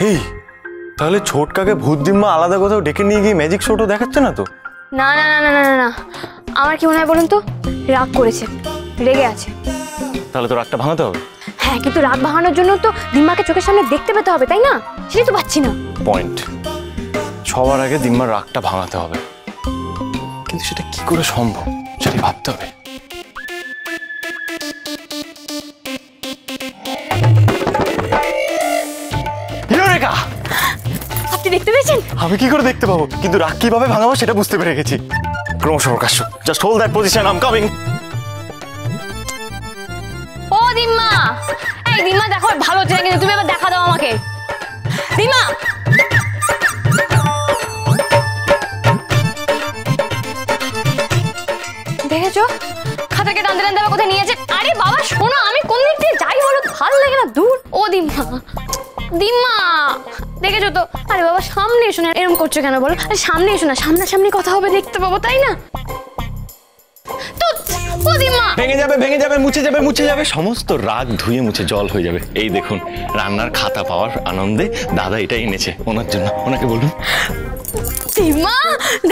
এই তাহলে ছোটকাকে ভূত দিম্মা আলাদা কোথাও ডেকে নিয়ে গিয়ে ম্যাজিক শোটা দেখাচ্ছে না তো? না না না না না না, আমার কি মনে হয় বলুন তো, রাগ করেছে, রেগে আছে। তাহলে তো রাগটা ভাঙাতে হবে। হ্যাঁ, কিন্তু রাগ ভাঙানোর জন্য তো দিম্মাকে চোখের সামনে দেখতে পেতে হবে, তাই না? সেটাই তো পাচ্ছি না। পয়েন্ট। সবার আগে দিম্মার রাগটা ভাঙাতে হবে, কিন্তু সেটা কি করে সম্ভব সেটা ভাবতে হবে। আপনি দেখতে পেয়েছেন? আমি কি করে দেখতে পাবো, কিন্তু রাগ কিভাবে ভাঙাবো সেটা বুঝতে পেরে গেছি। ক্রমশ প্রকাশ্য। Just hold that position, I am coming. ও দিম্মা, এই দিম্মা দেখো, ভালো হচ্ছে না কিন্তু, তুমি এবার দেখা দাও আমাকে। দিম্মা, দেখেছো খাতাকে টানতে টানতে আবার কোথায় নিয়েছে? আরে বাবা শোনো, আমি কোন দিক দিয়ে যাই বলো, ভালো লাগে না, দূর। ও দিম্মা, দিম্মা দেখেছো তো? আরে বাবা সামনে এসো না, এরকম করছো কেন বলো? আরে সামনে এসো না, সামনাসামনি কথা হবে, দেখতে পাবো, তাই না? তো ও দিম্মা, ভেঙে যাবে, ভেঙে যাবে, মুছে যাবে, মুছে যাবে, সমস্ত রাগ ধুয়ে মুছে জল হয়ে যাবে। এই দেখুন, রান্নার খাতা পাওয়ার আনন্দে দাদা এটা এনেছে ওনার জন্য, ওনাকে বলুন। দিম্মা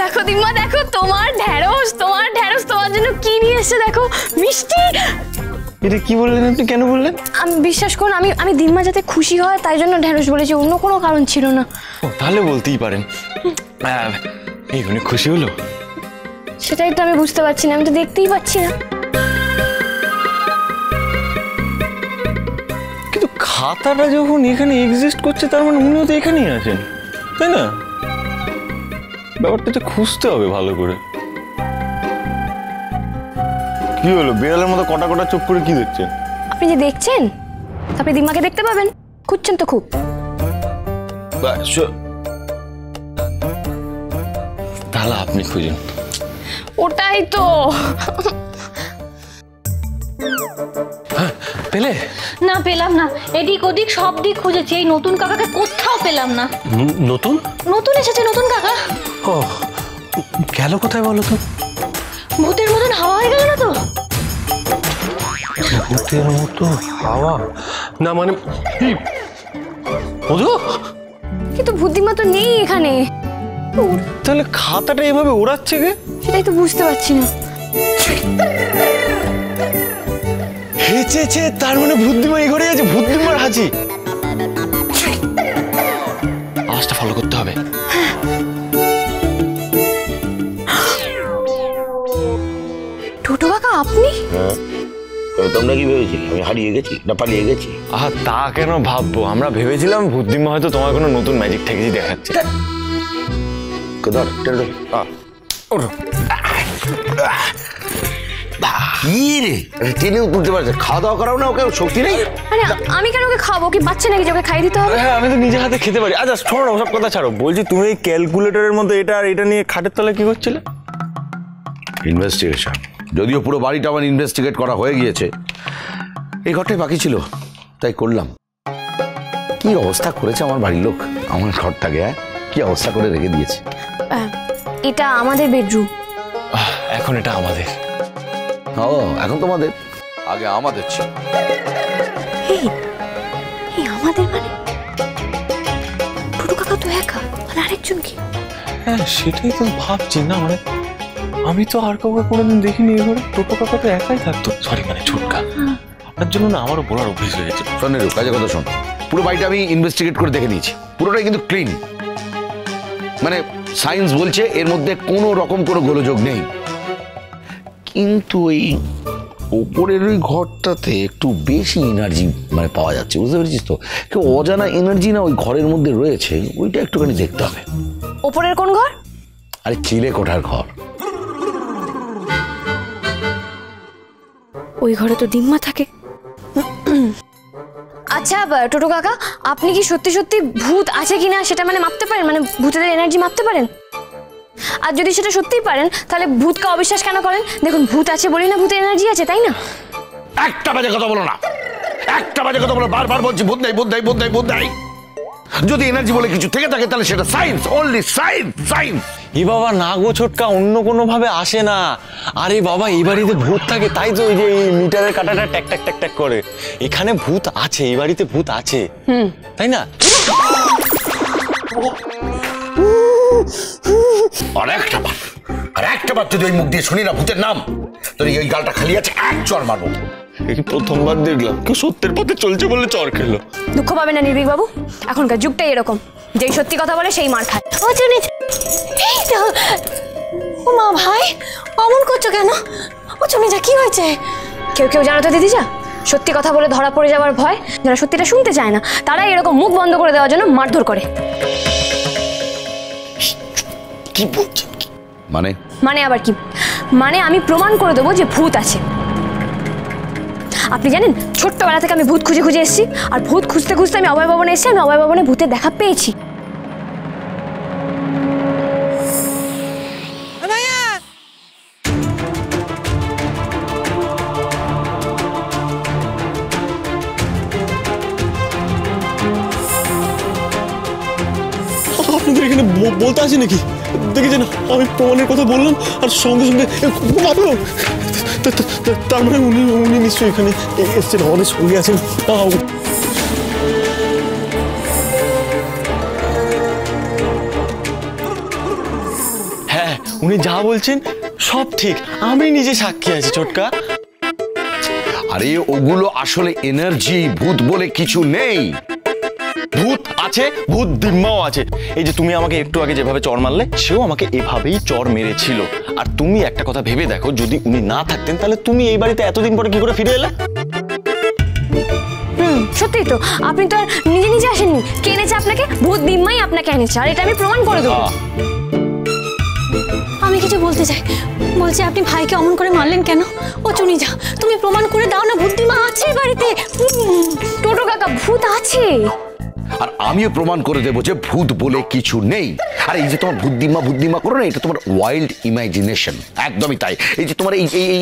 দেখো, দিম্মা দেখো, তোমার ঢেঁড়স, তোমার ঢেঁড়স তোমার জন্য কি নিয়ে এসেছে দেখো, মিষ্টি। এটা কি বললেন আপনি, কেন বললেন? আমি বিশ্বাস করুন, আমি দিম্মা যাতে খুশি হয় তাই জন্য ঢেঁড়স বলেছি, অন্য কোনো কারণ ছিল না। ও তাহলে বলতেই পারেন। এই উনি খুশি হলো? সেটাই তো আমি বুঝতে পারছি না, আমি তো দেখতেই পাচ্ছি না। কিন্তু খাতাটা যখন এখানে এক্সিস্ট করছে, তার মানে উনিও তো এখানেই আছেন, তাই না? ব্যাপারটা তো খুঁজতে হবে ভালো করে। কি হলো, বিড়ালের মতো কটা কটা চোখ করে কি দেখছেন? আপনি যে দেখছেন, আপনি দিম্মাকে দেখতে পাবেন, খুঁজছেন তো খুব। তাহলে আপনি খুঁজুন। ওটাই তো। পেলে? না পেলাম না, এদিক ওদিক সব দিক খুঁজেছি, এই নতুন কাকাকে কোথাও পেলাম না। নতুন নতুন এসেছে নতুন কাকা? ও গেল কোথায় বলো তো? ভূতের মতন হাওয়া হয়ে গেল না তো? ভূতের মতো হাওয়া না, মানে কি বুঝো? কিন্তু বুদ্ধিমা তো নেই এখানে, তাহলে খাতাটা এভাবে ওড়াচ্ছে কে? সেটাই তো বুঝতে পারছি না। হেঁচেছে, তার মানে বুদ্ধিমা এই ঘরে আছে, বুদ্ধিমার হাঁচি। আওয়াজটা ফলো করতে হবে। টোটো কাকা আপনি? হ্যাঁ, তোমরা কি ভেবেছিলে আমি হারিয়ে গেছি না পালিয়ে গেছি? আহা, তা কেন ভাববো, আমরা ভেবেছিলাম বুদ্ধিমা হয়তো তোমার কোনো নতুন ম্যাজিক ঠেকেছি দেখাচ্ছে। কি রে টেনে তুলতে পারছে? খাওয়া দাওয়া করাও না ওকে, শক্তি নেই? আরে আমি কেন ওকে খাবো? কি বাচ্চা নাকি যে ওকে খাইয়ে দিতে হবে? হ্যাঁ, আমি তো নিজে হাতে খেতে পারি। আচ্ছা শোনো, ওসব কথা ছাড়ো, বলছি তুমি এই ক্যালকুলেটরের মধ্যে এটা আর এটা নিয়ে খাটের তলায় কি করছিলে? ইনভেস্টিগেশন। যদিও পুরো বাড়িটা আমার ইনভেস্টিগেট করা হয়ে গিয়েছে, এই ঘরটাই বাকি ছিল, তাই করলাম। কি অবস্থা করেছে আমার বাড়ির লোক আমার ঘরটাকে, হ্যাঁ কি অবস্থা করে রেখে দিয়েছে। এটা আমাদের বেডরুম। এখন এটা আমাদের। ও এখন তোমাদের, আগে আমাদের ছিল। এই আমাদের মানে টোটো কাকা তো একা, আর আরেকজন কি? হ্যাঁ সেটাই তো ভাবছি না, মানে আমি তো আর কাউকে কোনোদিন দেখিনি এ ঘরে। টোটো কাকা তো একাই থাকতো। সরি, মানে ছোটকা, আপনার জন্য না আমারও বলার অভ্যেস হয়ে গেছে। শোনেরু কাজে কথা শোন, পুরো বাড়িটা আমি ইনভেস্টিগেট করে দেখে নিয়েছি, পুরোটাই কিন্তু ক্লিন। মানে সায়েন্স বলছে এর মধ্যে কোনো রকম কোনো গোলযোগ নেই। কিন্তু এই ওপরের ওই ঘরটাতে একটু বেশি এনার্জি মানে পাওয়া যাচ্ছে, বুঝতে পেরেছিস তো? কেউ অজানা এনার্জি না ওই ঘরের মধ্যে রয়েছে, ওইটা একটুখানি দেখতে হবে। ওপরের কোন ঘর? আরে চিলে কোঠার ঘর। ওই ঘরে তো দিম্মা থাকে। আচ্ছা টোটো কাকা, আপনি কি সত্যি সত্যি ভূত আছে কিনা সেটা মানে মাপতে পারেন? মানে ভূতেদের এনার্জি মাপতে পারেন? আর যদি সেটা সত্যিই পারেন, তাহলে ভূতকে অবিশ্বাস কেন করেন? দেখুন, ভূত আছে বলি না ভূতের এনার্জি আছে, তাই না? একটা বাজে কথা বলো না, একটা বাজে কথা বলো, বারবার বলছি ভূত নাই ভূত নাই ভূত নাই ভূত নাই। যদি এনার্জি বলে কিছু থেকে থাকে তাহলে সেটা সায়েন্স, অনলি সায়েন্স, সায়েন্স। এ বাবা না গো ছোটকা, অন্য কোনো ভাবে আসে না। আরে বাবা এই বাড়িতে ভূত থাকে, তাই তো এই যে এই মিটারের কাঁটাটা ট্যাক ট্যাক ট্যাক ট্যাক করে। এখানে ভূত আছে, এই বাড়িতে ভূত আছে, তাই না? আর একটা বার যদি ওই মুখ দিয়ে শুনি না ভূতের নাম, তোর এই গালটা খালি আছে, এক চড় মারবো। এই প্রথমবার দেখলাম কেউ সত্যের পথে চলছে বলে চর খেলো। দুঃখ পাবে না নির্ভীক বাবু, এখনকার যুগটাই এরকম, যেই সত্যি কথা বলে সেই মার খায়। ও চুনি, এই তো। ও মা ভাই, অমন করছো কেন? ও চুনি যা, কি হয়েছে? কেউ জানো তো দিদি যা, সত্যি কথা বলে ধরা পড়ে যাওয়ার ভয়, যারা সত্যিটা শুনতে চায় না তারা এরকম মুখ বন্ধ করে দেওয়ার জন্য মারধর করে। কি বলছেন? মানে আবার কি? মানে আমি প্রমাণ করে দেবো যে ভূত আছে। আপনি জানেন ছোট্টবেলা থেকে আমি ভূত খুঁজে খুঁজে এসেছি, আর ভূত খুঁজতে খুঁজতে আমি অভয় ভবনে এসেছি, আমি অভয় ভবনে ভূতের দেখা পেয়েছি। আপনাদের এখানে বলতে আসি নাকি? দেখেছেন আমি প্রমাণের কথা বললাম আর সঙ্গে সঙ্গে তার মানে উনি নিশ্চয়ই এখানে এসছেন, আমাদের সঙ্গে আছেন। হ্যাঁ, উনি যা বলছেন সব ঠিক, আমি নিজে সাক্ষী আছি ছোটকা। আরে ওগুলো আসলে এনার্জি, ভূত বলে কিছু নেই। ভূত আছে, ভূত দিম্মাও আছে। এই যে তুমি আমাকে একটু আগে যেভাবে চড় মারলে, সেও আমাকে এভাবেই চড় মেরেছিল। আর তুমি একটা কথা ভেবে দেখো, যদি উনি না থাকতেন তাহলে তুমি এই বাড়িতে এতদিন পরে কি করে ফিরে এলে? সত্যি তো, আপনি তো আর নিজে নিজে আসেননি, কে এনেছে আপনাকে? ভূত দিম্মাই আপনাকে এনেছে, আর এটা আমি প্রমাণ করে দেবো। আমি কিছু বলতে চাই, বলছি আপনি ভাইকে অমন করে মারলেন কেন? ও চুনি যা, তুমি প্রমাণ করে দাও না বুদ্ধিমা আছে বাড়িতে। টোটো কাকা, ভূত আছে। আর আমিও প্রমাণ করে দেবো যে ভূত বলে কিছু নেই। আর এই যে তোমার বুদ্ধিমা করো না, এটা তোমার ওয়াইল্ড ইমাজিনেশন, একদমই তাই। এই যে তোমার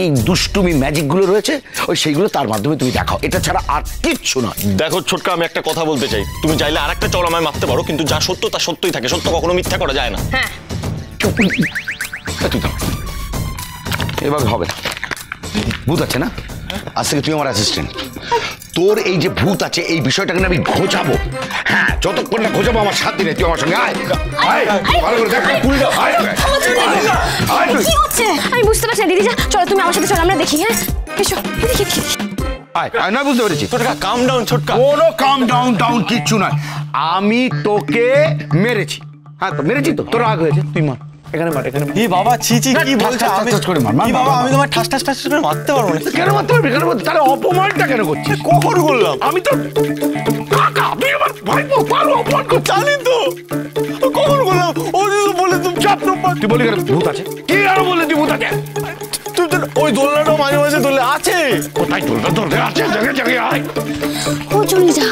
এই দুষ্টুমি ম্যাজিক গুলো রয়েছে, ওই সেইগুলো তার মাধ্যমে তুমি দেখাও, এটা ছাড়া আর কিচ্ছু না। দেখো ছোটকা, আমি একটা কথা বলতে চাই, তুমি চাইলে আর একটা চড় আমায় মারতে পারো, কিন্তু যা সত্য তা সত্যই থাকে, সত্য কখনো মিথ্যা করা যায় না। হ্যাঁ, এভাবে হবে না। ভূত আছে না, আজ থেকে তুই আমার অ্যাসিস্ট্যান্ট। তোর এই যে ভূত আছে এই বিষয়টাকে আমি ঘোচাবো। হ্যাঁ, যতক্ষণ না ঘোচাবো আমার সাথে নেই, তুই আমার সঙ্গে আয়। ভালো করে দেখ, কি হচ্ছে আমি বুঝতে পারছি না। দিদি যা, চলো তুমি আমার সাথে চলো, আমরা দেখি। হ্যাঁ এসো, দেখি। না বুঝতে পেরেছি। ছোটকা কাম ডাউন, ছোটকা। কোনো কাম ডাউন কিচ্ছু নয়। আমি তোকে মেরেছি। হ্যাঁ তো মেরেছি তো, তোর রাগ হয়েছে, তুই মার। এখানে মার, এখানে। এই বাবা ছি কি বলছো? আমি করে মার। এই বাবা, আমি তোমার ঠাস করে মারতে পারবো না। কেন মারতে পারবি? কেন মারতে? তাহলে অপমানটা কেন করছিস? কখন করলাম? আমি তো কাকা, আমি আমার ভাইপো পারো অপমান করতে। জানি তো, কখন করলাম? ও তো বলে তুমি চাপ না। তুই বলি কেন ভূত আছে? কি আরো বলে তুই ভূত আছে? তুই তো ওই দোলনাটা মাঝে মাঝে দোলে আছে। কোথায় দোলনা আছে? জায়গায় আয়। ও চুনি যা,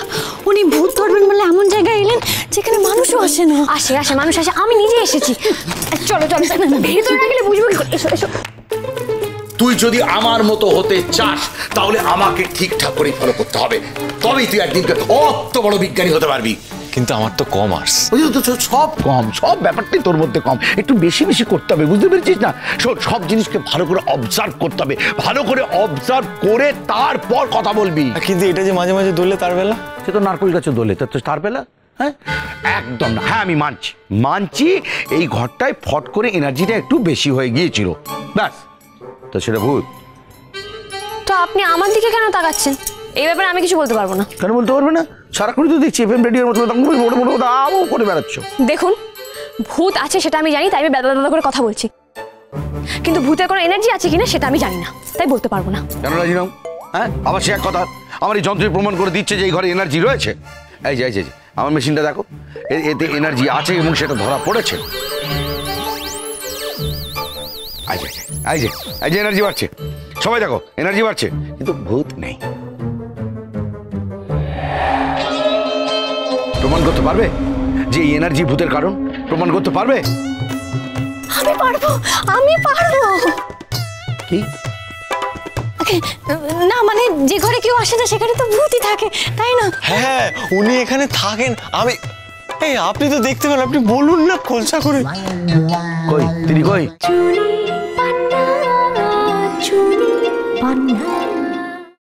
উনি ভূত ধরবেন বলে এমন জায়গায় এলেন যেখানে মানুষও আসে না। আসে মানুষ আসে, আমি নিজে এসেছি। চলো ভেতরে না গেলে বুঝবো কি করে? এসো। তুই যদি আমার মতো হতে চাস তাহলে আমাকে ঠিকঠাক করে ফলো করতে হবে, তবেই তুই একদিন অত বড় বিজ্ঞানী হতে পারবি। কিন্তু আমার তো কমার্স। সব কম, সব ব্যাপারটাই তোর মধ্যে কম। একটু বেশি করতে হবে, বুঝতে পেরেছিস না? সব জিনিসকে ভালো করে অবজার্ভ করতে হবে, ভালো করে অবজার্ভ করে তারপর কথা বলবি। কিন্তু এটা যে মাঝে মাঝে দোলে তার বেলা, সে তো নারকেল গাছে দোলে, তার বেলা। হ্যাঁ একদম না। হ্যাঁ আমি মানছি এই ঘরটায় ফট করে এনার্জিটা একটু বেশি হয়ে গিয়েছিল, ব্যাস। তো সেটা ভূত। তো আপনি আমার দিকে কেন তাকাচ্ছেন? এই ব্যাপারে আমি কিছু বলতে পারবো না। কেন বলতে পারবে না? সারাক্ষণ তো দেখছি এফএম রেডিওর মতো করে বেড়াচ্ছ। দেখুন, ভূত আছে সেটা আমি জানি, তাই আমি বেদা করে কথা বলছি। কিন্তু ভূতের কোনো এনার্জি আছে কিনা সেটা আমি জানি না, তাই বলতে পারবো না। কেন রাজি নাও? হ্যাঁ আবার সে এক কথা, আমার এই যন্ত্রে প্রমাণ করে দিচ্ছে যে এই ঘরে এনার্জি রয়েছে। এই যে আমার মেশিনটা দেখো, এতে এনার্জি আছে এবং সেটা ধরা পড়েছে। এই যে এনার্জি বাড়ছে, সবাই দেখো এনার্জি বাড়ছে, কিন্তু ভূত নেই। প্রমাণ করতে পারবে যে এই এনার্জি ভূতের কারণ? প্রমাণ করতে পারবে? আমি পারবো। কি না মানে যে ঘরে কেউ আসে না সেখানে তো ভূতই থাকে, তাই না? হ্যাঁ উনি এখানে থাকেন। এই আপনি তো দেখতে পান, আপনি বলুন না খোলসা করে। কই তিনি কই? চুনি পান্না